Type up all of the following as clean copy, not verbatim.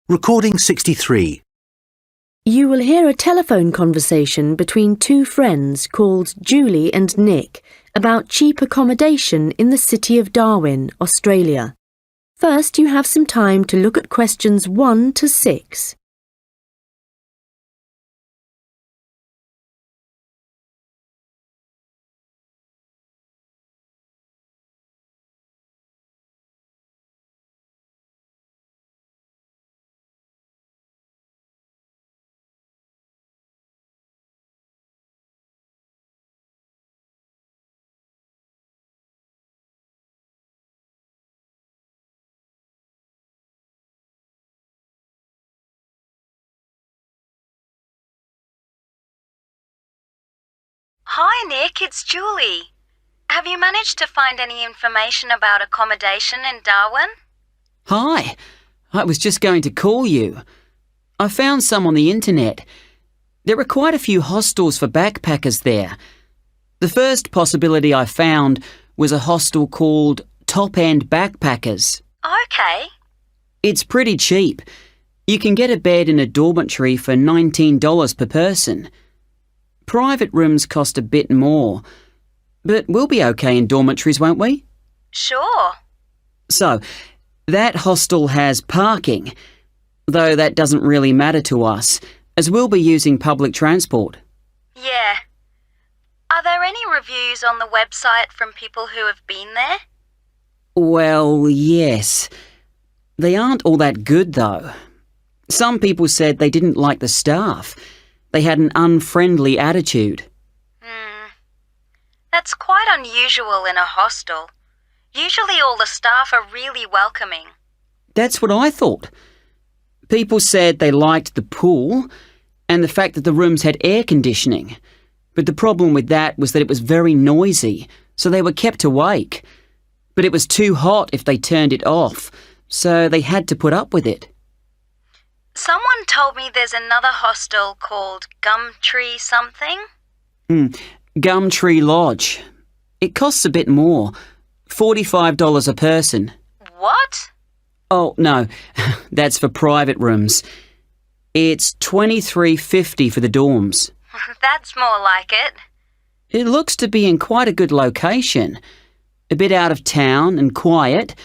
Recording 63. You will hear a telephone conversation between two friends called Julie and Nick about cheap accommodation in the city of Darwin, Australia. First, you have some time to look at questions 1 to 6. Hi Nick, it's Julie. Have you managed to find any information about accommodation in Darwin? Hi, I was just going to call you. I found some on the internet. There are quite a few hostels for backpackers there. The first possibility I found was a hostel called Top End Backpackers. Okay. It's pretty cheap. You can get a bed in a dormitory for $19 per person. Private rooms cost a bit more, but we'll be okay in dormitories, won't we? Sure. So, that hostel has parking, though that doesn't really matter to us, as we'll be using public transport. Yeah. Are there any reviews on the website from people who have been there? Well, yes. They aren't all that good, though. Some people said they didn't like the staff. They had an unfriendly attitude. That's quite unusual in a hostel. Usually all the staff are really welcoming. That's what I thought. People said they liked the pool and the fact that the rooms had air conditioning. But the problem with that was that it was very noisy, so they were kept awake. But it was too hot if they turned it off, so they had to put up with it. Someone told me there's another hostel called Gumtree something. Gumtree Lodge. It costs a bit more, $45 a person. What? Oh, no, that's for private rooms. It's $23.50 for the dorms. That's more like it. It looks to be in quite a good location. A bit out of town and quiet,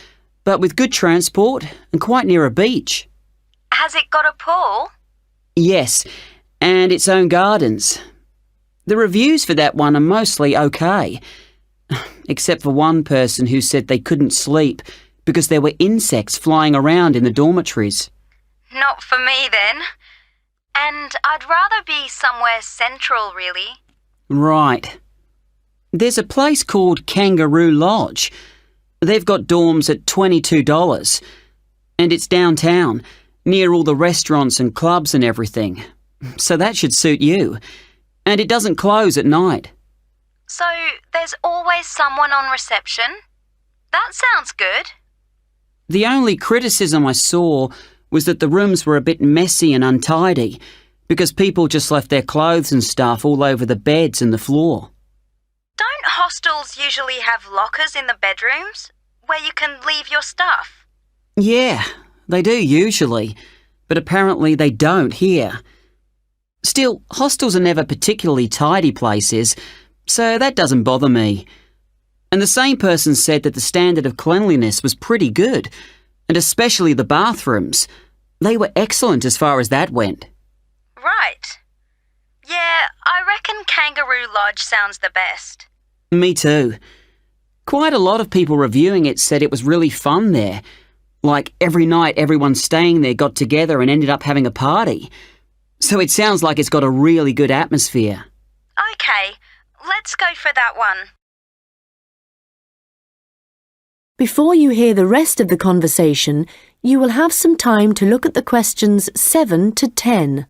but with good transport and quite near a beach. Has it got a pool? Yes, and its own gardens. The reviews for that one are mostly okay, except for one person who said they couldn't sleep because there were insects flying around in the dormitories. Not for me then. And I'd rather be somewhere central, really. Right. There's a place called Kangaroo Lodge. They've got dorms at $22, and it's downtown, near all the restaurants and clubs and everything. So that should suit you. And it doesn't close at night. So there's always someone on reception? That sounds good. The only criticism I saw was that the rooms were a bit messy and untidy because people just left their clothes and stuff all over the beds and the floor. Don't hostels usually have lockers in the bedrooms where you can leave your stuff? Yeah, they do usually, but apparently they don't here. Still, hostels are never particularly tidy places, so that doesn't bother me. And the same person said that the standard of cleanliness was pretty good, and especially the bathrooms. They were excellent as far as that went. Right. Yeah, I reckon Kangaroo Lodge sounds the best. Me too. Quite a lot of people reviewing it said it was really fun there. Like every night everyone staying there got together and ended up having a party. So it sounds like it's got a really good atmosphere. Okay, let's go for that one. Before you hear the rest of the conversation, you will have some time to look at the questions 7 to 10.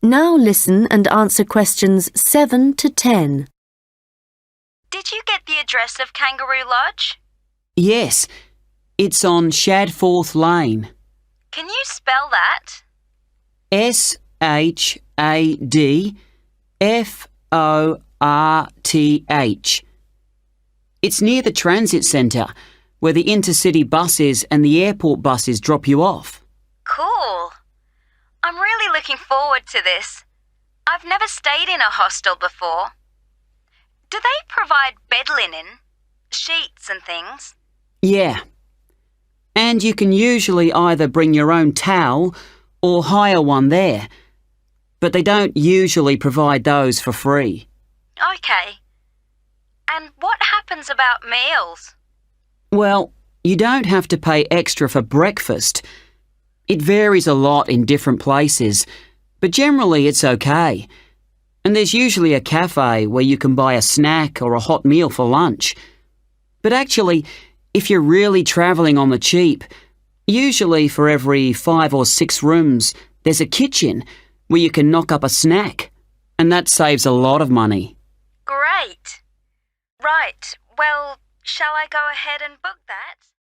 Now listen and answer questions 7 to 10. Did you get the address of Kangaroo Lodge? Yes, it's on Shadforth Lane. Can you spell that? Shadforth. It's near the transit centre, where the intercity buses and the airport buses drop you off. Cool. I'm really looking forward to this. I've never stayed in a hostel before. Do they provide bed linen, sheets and things? Yeah. And you can usually either bring your own towel or hire one there, but they don't usually provide those for free. Okay. And what happens about meals? Well, you don't have to pay extra for breakfast. It varies a lot in different places, but generally it's okay. And there's usually a cafe where you can buy a snack or a hot meal for lunch. But actually, if you're really travelling on the cheap, usually for every 5 or 6 rooms, there's a kitchen where you can knock up a snack. And that saves a lot of money. Great. Right. Well, shall I go ahead and book that?